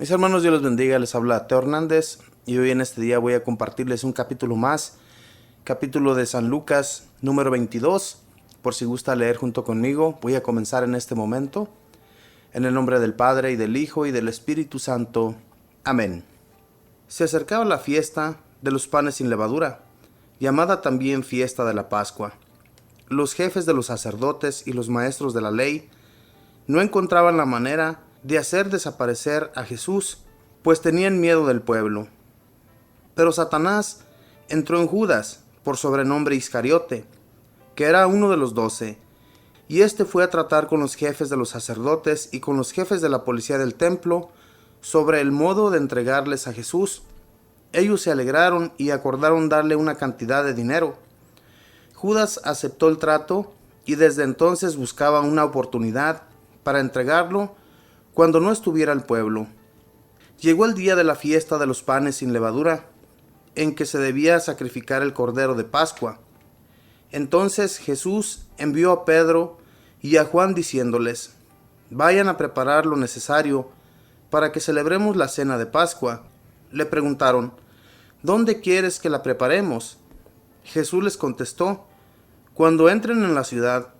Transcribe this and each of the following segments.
Mis hermanos, Dios los bendiga, les habla Teo Hernández y hoy en este día voy a compartirles un capítulo más, capítulo de San Lucas número 22, por si gusta leer junto conmigo. Voy a comenzar en este momento, en el nombre del Padre y del Hijo y del Espíritu Santo. Amén. Se acercaba la fiesta de los panes sin levadura, llamada también fiesta de la Pascua. Los jefes de los sacerdotes y los maestros de la ley no encontraban la manera de hacer desaparecer a Jesús, pues tenían miedo del pueblo. Pero Satanás entró en Judas, por sobrenombre Iscariote, que era uno de los 12, y éste fue a tratar con los jefes de los sacerdotes y con los jefes de la policía del templo sobre el modo de entregarles a Jesús. Ellos se alegraron y acordaron darle una cantidad de dinero. Judas aceptó el trato y desde entonces buscaba una oportunidad para entregarlo cuando no estuviera el pueblo. Llegó el día de la fiesta de los panes sin levadura, en que se debía sacrificar el cordero de Pascua. Entonces Jesús envió a Pedro y a Juan diciéndoles: vayan a preparar lo necesario para que celebremos la cena de Pascua. Le preguntaron: ¿dónde quieres que la preparemos? Jesús les contestó: cuando entren en la ciudad,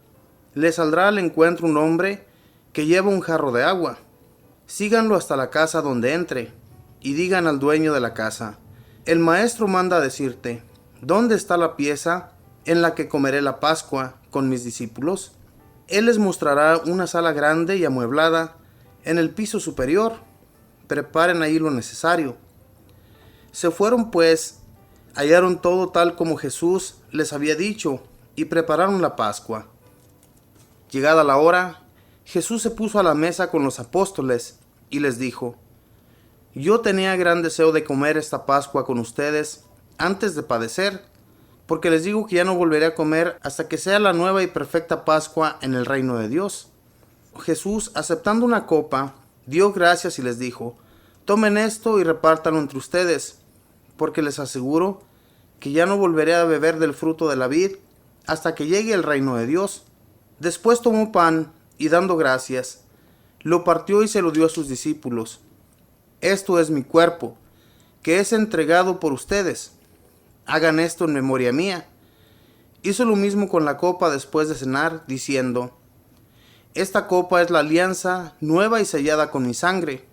les saldrá al encuentro un hombre que lleva un jarro de agua. Síganlo hasta la casa donde entre, y digan al dueño de la casa: el maestro manda decirte, ¿dónde está la pieza en la que comeré la Pascua con mis discípulos? Él les mostrará una sala grande y amueblada en el piso superior. Preparen ahí lo necesario. Se fueron pues, hallaron todo tal como Jesús les había dicho, y prepararon la Pascua. Llegada la hora, Jesús se puso a la mesa con los apóstoles y les dijo: yo tenía gran deseo de comer esta Pascua con ustedes antes de padecer, porque les digo que ya no volveré a comer hasta que sea la nueva y perfecta Pascua en el reino de Dios. Jesús, aceptando una copa, dio gracias y les dijo: tomen esto y repártanlo entre ustedes, porque les aseguro que ya no volveré a beber del fruto de la vid hasta que llegue el reino de Dios. Después tomó pan y dando gracias, lo partió y se lo dio a sus discípulos. Esto es mi cuerpo, que es entregado por ustedes. Hagan esto en memoria mía. Hizo lo mismo con la copa después de cenar, diciendo: esta copa es la alianza nueva y sellada con mi sangre,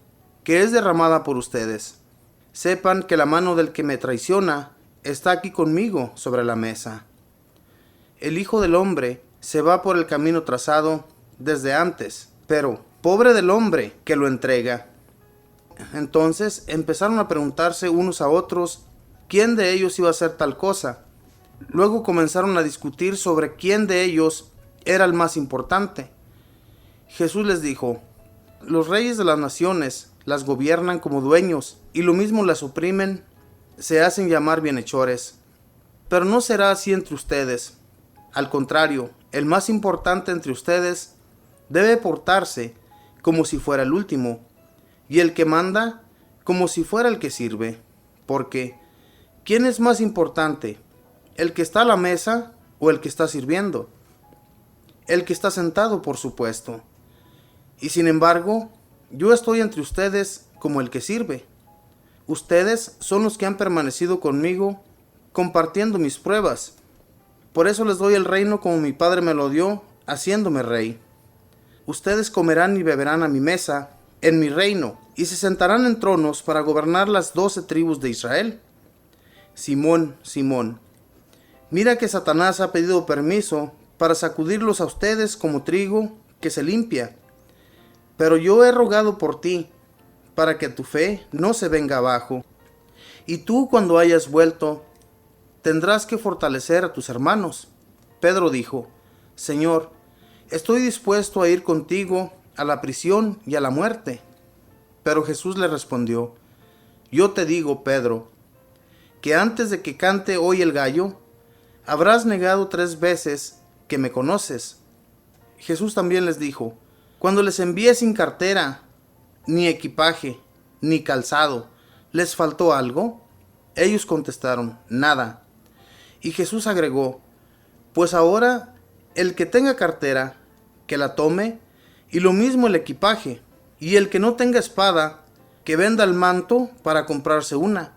que es derramada por ustedes. Sepan que la mano del que me traiciona está aquí conmigo sobre la mesa. El Hijo del Hombre se va por el camino trazado desde antes, pero pobre del hombre que lo entrega. Entonces empezaron a preguntarse unos a otros quién de ellos iba a hacer tal cosa. Luego comenzaron a discutir sobre quién de ellos era el más importante. Jesús les dijo: los reyes de las naciones las gobiernan como dueños, y lo mismo las oprimen, se hacen llamar bienhechores. Pero no será así entre ustedes. Al contrario, el más importante entre ustedes debe portarse como si fuera el último, y el que manda como si fuera el que sirve. Porque, ¿quién es más importante? ¿El que está a la mesa o el que está sirviendo? El que está sentado, por supuesto. Y sin embargo, yo estoy entre ustedes como el que sirve. Ustedes son los que han permanecido conmigo, compartiendo mis pruebas. Por eso les doy el reino como mi Padre me lo dio, haciéndome rey. Ustedes comerán y beberán a mi mesa, en mi reino, y se sentarán en tronos para gobernar las 12 tribus de Israel. Simón, Simón, mira que Satanás ha pedido permiso para sacudirlos a ustedes como trigo que se limpia. Pero yo he rogado por ti, para que tu fe no se venga abajo. Y tú, cuando hayas vuelto, tendrás que fortalecer a tus hermanos. Pedro dijo: Señor, estoy dispuesto a ir contigo a la prisión y a la muerte. Pero Jesús le respondió: yo te digo, Pedro, que antes de que cante hoy el gallo, habrás negado 3 veces que me conoces. Jesús también les dijo: cuando les envié sin cartera, ni equipaje, ni calzado, ¿les faltó algo? Ellos contestaron: nada. Y Jesús agregó: pues ahora el que tenga cartera, que la tome, y lo mismo el equipaje, y el que no tenga espada, que venda el manto para comprarse una,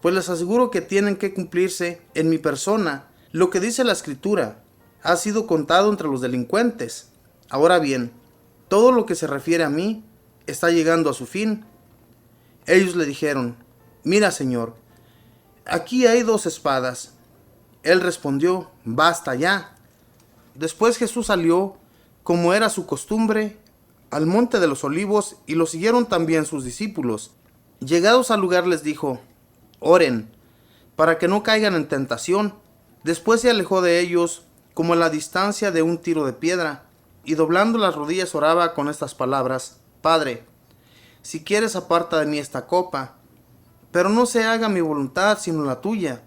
pues les aseguro que tienen que cumplirse en mi persona lo que dice la Escritura. Ha sido contado entre los delincuentes. Ahora bien, todo lo que se refiere a mí está llegando a su fin. Ellos le dijeron: mira, Señor, aquí hay 2 espadas. Él respondió: basta ya. Después Jesús salió, como era su costumbre, al monte de los olivos, y lo siguieron también sus discípulos. Llegados al lugar les dijo: oren, para que no caigan en tentación. Después se alejó de ellos como a la distancia de un tiro de piedra, y doblando las rodillas oraba con estas palabras: Padre, si quieres, aparta de mí esta copa, pero no se haga mi voluntad sino la tuya.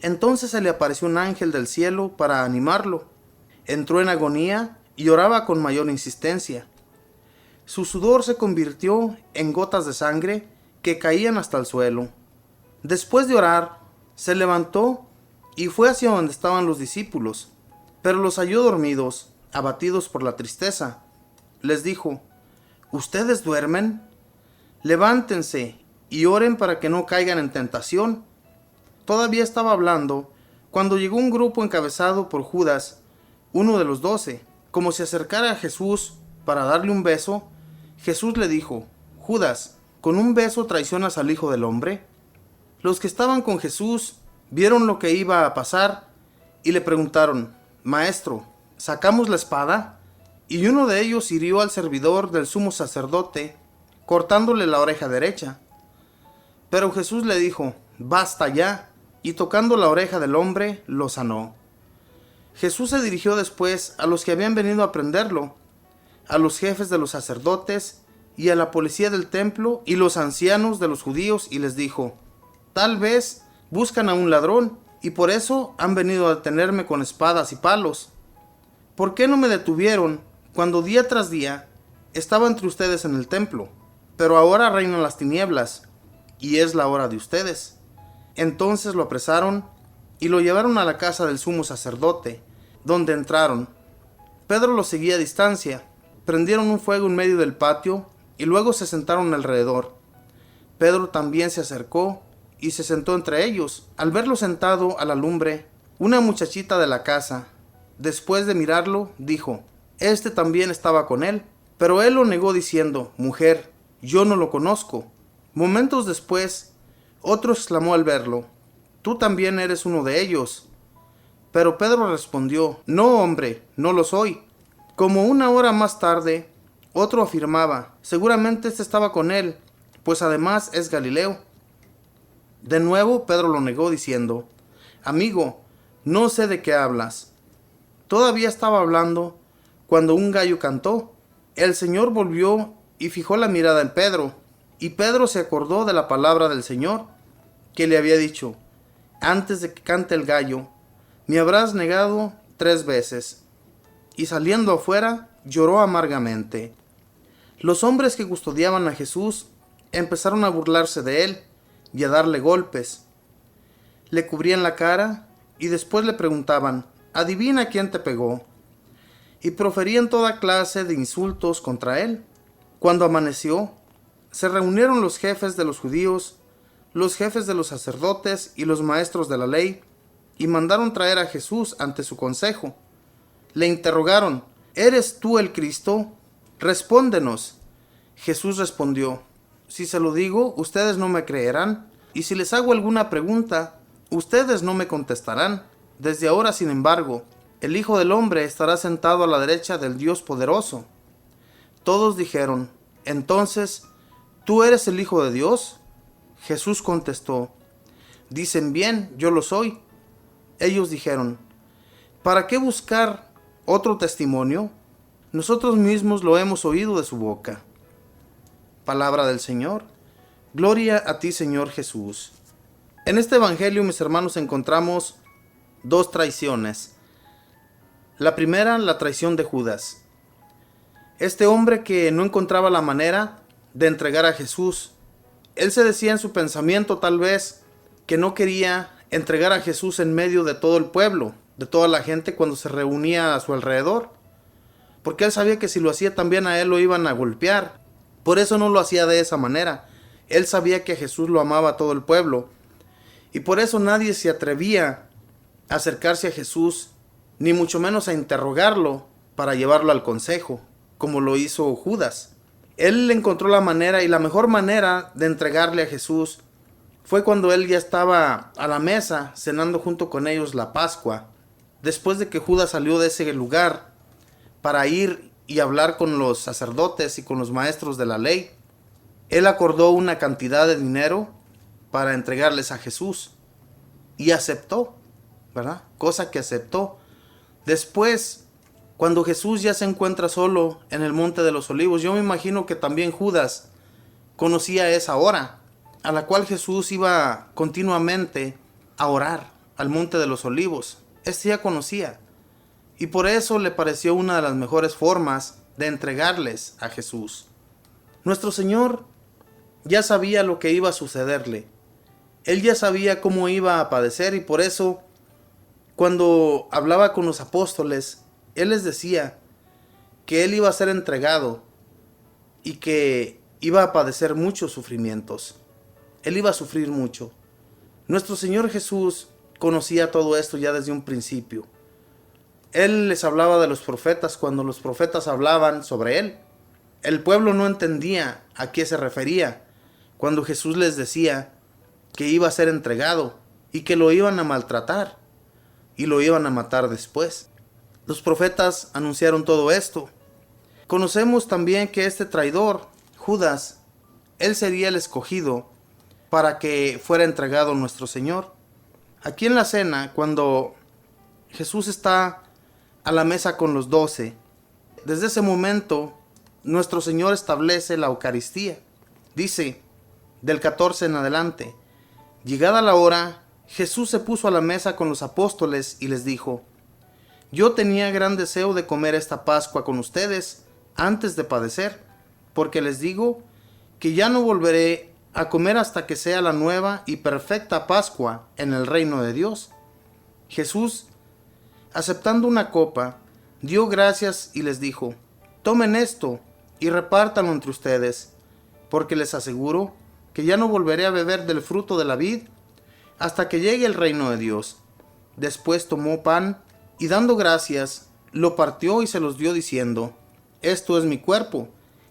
Entonces se le apareció un ángel del cielo para animarlo. Entró en agonía y oraba con mayor insistencia. Su sudor se convirtió en gotas de sangre que caían hasta el suelo. Después de orar, se levantó y fue hacia donde estaban los discípulos, pero los halló dormidos, abatidos por la tristeza. Les dijo: ¿ustedes duermen? Levántense y oren para que no caigan en tentación. Todavía estaba hablando cuando llegó un grupo encabezado por Judas, uno de los 12. Como se acercara a Jesús para darle un beso, Jesús le dijo: Judas, ¿con un beso traicionas al Hijo del Hombre? Los que estaban con Jesús vieron lo que iba a pasar y le preguntaron: Maestro, ¿sacamos la espada? Y uno de ellos hirió al servidor del sumo sacerdote, cortándole la oreja derecha. Pero Jesús le dijo: basta ya, y tocando la oreja del hombre, lo sanó. Jesús se dirigió después a los que habían venido a prenderlo, a los jefes de los sacerdotes y a la policía del templo y los ancianos de los judíos, y les dijo: tal vez buscan a un ladrón, y por eso han venido a detenerme con espadas y palos. ¿Por qué no me detuvieron cuando día tras día estaba entre ustedes en el templo? Pero ahora reinan las tinieblas, y es la hora de ustedes. Entonces lo apresaron y lo llevaron a la casa del sumo sacerdote, donde entraron. Pedro lo seguía a distancia. Prendieron un fuego en medio del patio y luego se sentaron alrededor. Pedro también se acercó y se sentó entre ellos. Al verlo sentado a la lumbre, una muchachita de la casa, después de mirarlo, dijo: este también estaba con él. Pero él lo negó diciendo: mujer, yo no lo conozco. Momentos después, otro exclamó al verlo: tú también eres uno de ellos. Pero Pedro respondió: no, hombre, no lo soy. Como una hora más tarde, otro afirmaba: seguramente este estaba con él, pues además es Galileo. De nuevo Pedro lo negó diciendo: amigo, no sé de qué hablas. Todavía estaba hablando cuando un gallo cantó. El Señor volvió y fijó la mirada en Pedro, y Pedro se acordó de la palabra del Señor, que le había dicho: antes de que cante el gallo, me habrás negado 3 veces. Y saliendo afuera, lloró amargamente. Los hombres que custodiaban a Jesús empezaron a burlarse de él y a darle golpes. Le cubrían la cara y después le preguntaban: adivina quién te pegó. Y proferían toda clase de insultos contra él. Cuando amaneció, se reunieron los jefes de los judíos, los jefes de los sacerdotes y los maestros de la ley, y mandaron traer a Jesús ante su consejo. Le interrogaron: ¿eres tú el Cristo? Respóndenos. Jesús respondió: si se lo digo, ustedes no me creerán, y si les hago alguna pregunta, ustedes no me contestarán. Desde ahora, sin embargo, el Hijo del Hombre estará sentado a la derecha del Dios poderoso. Todos dijeron: entonces, ¿tú eres el Hijo de Dios? Jesús contestó: dicen bien, yo lo soy. Ellos dijeron: ¿para qué buscar otro testimonio? Nosotros mismos lo hemos oído de su boca. Palabra del Señor. Gloria a ti, Señor Jesús. En este evangelio, mis hermanos, encontramos 2 traiciones. La primera, la traición de Judas. Este hombre que no encontraba la manera de entregar a Jesús. Él se decía en su pensamiento, tal vez, que no quería entregar a Jesús en medio de todo el pueblo, de toda la gente cuando se reunía a su alrededor, porque él sabía que si lo hacía también a él lo iban a golpear. Por eso no lo hacía de esa manera. Él sabía que Jesús lo amaba a todo el pueblo, y por eso nadie se atrevía a acercarse a Jesús, ni mucho menos a interrogarlo para llevarlo al consejo, como lo hizo Judas. Él encontró la manera, y la mejor manera de entregarle a Jesús fue cuando él ya estaba a la mesa cenando junto con ellos la Pascua, después de que Judas salió de ese lugar para ir y hablar con los sacerdotes y con los maestros de la ley. Él acordó una cantidad de dinero para entregarles a Jesús y aceptó, ¿verdad? Cosa que aceptó. Después, cuando Jesús ya se encuentra solo en el Monte de los Olivos, yo me imagino que también Judas conocía esa hora a la cual Jesús iba continuamente a orar al Monte de los Olivos. Este ya conocía, y por eso le pareció una de las mejores formas de entregarles a Jesús. Nuestro Señor ya sabía lo que iba a sucederle. Él ya sabía cómo iba a padecer, y por eso, cuando hablaba con los apóstoles, Él les decía que Él iba a ser entregado y que iba a padecer muchos sufrimientos. Él iba a sufrir mucho. Nuestro Señor Jesús conocía todo esto ya desde un principio. Él les hablaba de los profetas cuando los profetas hablaban sobre Él. El pueblo no entendía a qué se refería cuando Jesús les decía que iba a ser entregado y que lo iban a maltratar y lo iban a matar después. Los profetas anunciaron todo esto. Conocemos también que este traidor, Judas, él sería el escogido para que fuera entregado a nuestro Señor. Aquí en la cena, cuando Jesús está a la mesa con los 12, desde ese momento nuestro Señor establece la Eucaristía. Dice, del 14 en adelante, llegada la hora, Jesús se puso a la mesa con los apóstoles y les dijo, yo tenía gran deseo de comer esta Pascua con ustedes antes de padecer, porque les digo que ya no volveré a comer hasta que sea la nueva y perfecta Pascua en el reino de Dios. Jesús, aceptando una copa, dio gracias y les dijo, tomen esto y repártanlo entre ustedes, porque les aseguro que ya no volveré a beber del fruto de la vid hasta que llegue el reino de Dios. Después tomó pan y dando gracias, lo partió y se los dio diciendo, esto es mi cuerpo,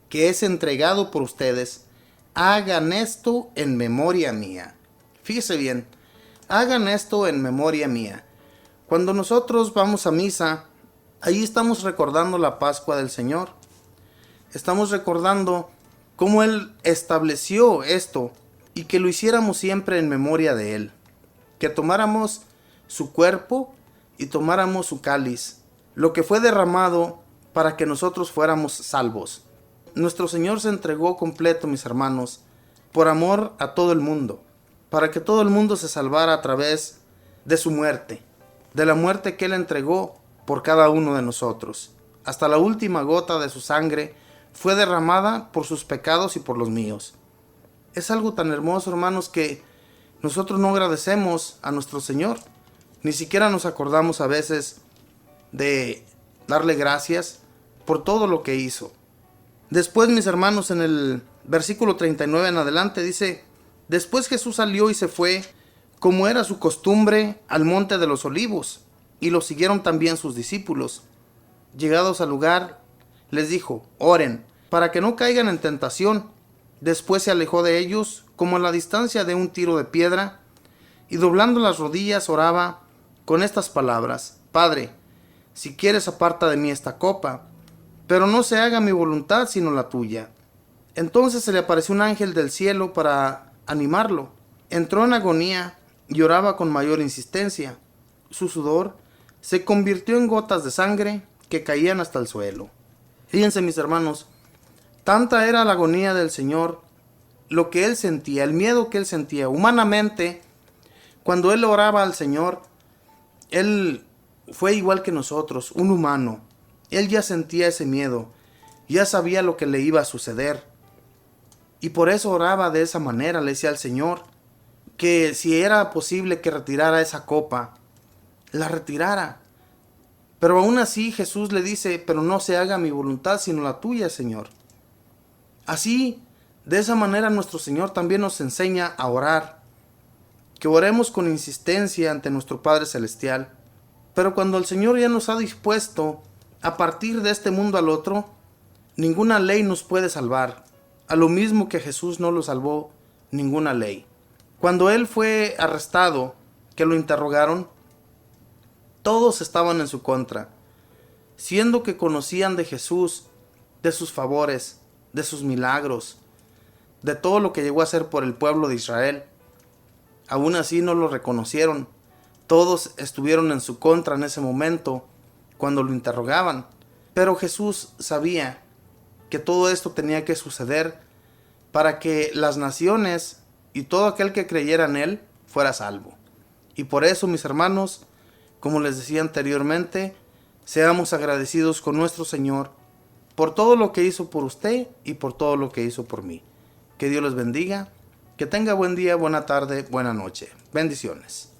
que es entregado por ustedes. Hagan esto en memoria mía. Fíjese bien, hagan esto en memoria mía. Cuando nosotros vamos a misa, ahí estamos recordando la Pascua del Señor. Estamos recordando cómo Él estableció esto y que lo hiciéramos siempre en memoria de Él. Que tomáramos su cuerpo y tomáramos su cáliz, lo que fue derramado para que nosotros fuéramos salvos. Nuestro Señor se entregó completo, mis hermanos, por amor a todo el mundo, para que todo el mundo se salvara a través de su muerte, de la muerte que Él entregó por cada uno de nosotros. Hasta la última gota de su sangre fue derramada por sus pecados y por los míos. Es algo tan hermoso, hermanos, que nosotros no agradecemos a nuestro Señor. Ni siquiera nos acordamos a veces de darle gracias por todo lo que hizo. Después, mis hermanos, en el versículo 39 en adelante dice, después Jesús salió y se fue, como era su costumbre, al monte de los olivos, y lo siguieron también sus discípulos. Llegados al lugar, les dijo, oren, para que no caigan en tentación. Después se alejó de ellos, como a la distancia de un tiro de piedra, y doblando las rodillas oraba con estas palabras, Padre, si quieres aparta de mí esta copa, pero no se haga mi voluntad sino la tuya. Entonces se le apareció un ángel del cielo para animarlo. Entró en agonía y oraba con mayor insistencia. Su sudor se convirtió en gotas de sangre que caían hasta el suelo. Fíjense, mis hermanos, tanta era la agonía del Señor, lo que Él sentía, el miedo que Él sentía. Humanamente, cuando Él oraba al Señor, Él fue igual que nosotros, un humano. Él ya sentía ese miedo, ya sabía lo que le iba a suceder. Y por eso oraba de esa manera, le decía al Señor que si era posible que retirara esa copa, la retirara. Pero aún así Jesús le dice, pero no se haga mi voluntad sino la tuya, Señor. Así De esa manera nuestro Señor también nos enseña a orar, que oremos con insistencia ante nuestro Padre Celestial. Pero cuando el Señor ya nos ha dispuesto a partir de este mundo al otro, ninguna ley nos puede salvar. A lo mismo que Jesús no lo salvó ninguna ley. Cuando Él fue arrestado, que lo interrogaron, todos estaban en su contra, siendo que conocían de Jesús, de sus favores, de sus milagros, de todo lo que llegó a hacer por el pueblo de Israel. Aún así no lo reconocieron. Todos estuvieron en su contra en ese momento, cuando lo interrogaban. Pero Jesús sabía que todo esto tenía que suceder para que las naciones y todo aquel que creyera en Él fuera salvo. Y por eso, mis hermanos, como les decía anteriormente, seamos agradecidos con nuestro Señor por todo lo que hizo por usted y por todo lo que hizo por mí. Que Dios les bendiga, que tenga buen día, buena tarde, buena noche. Bendiciones.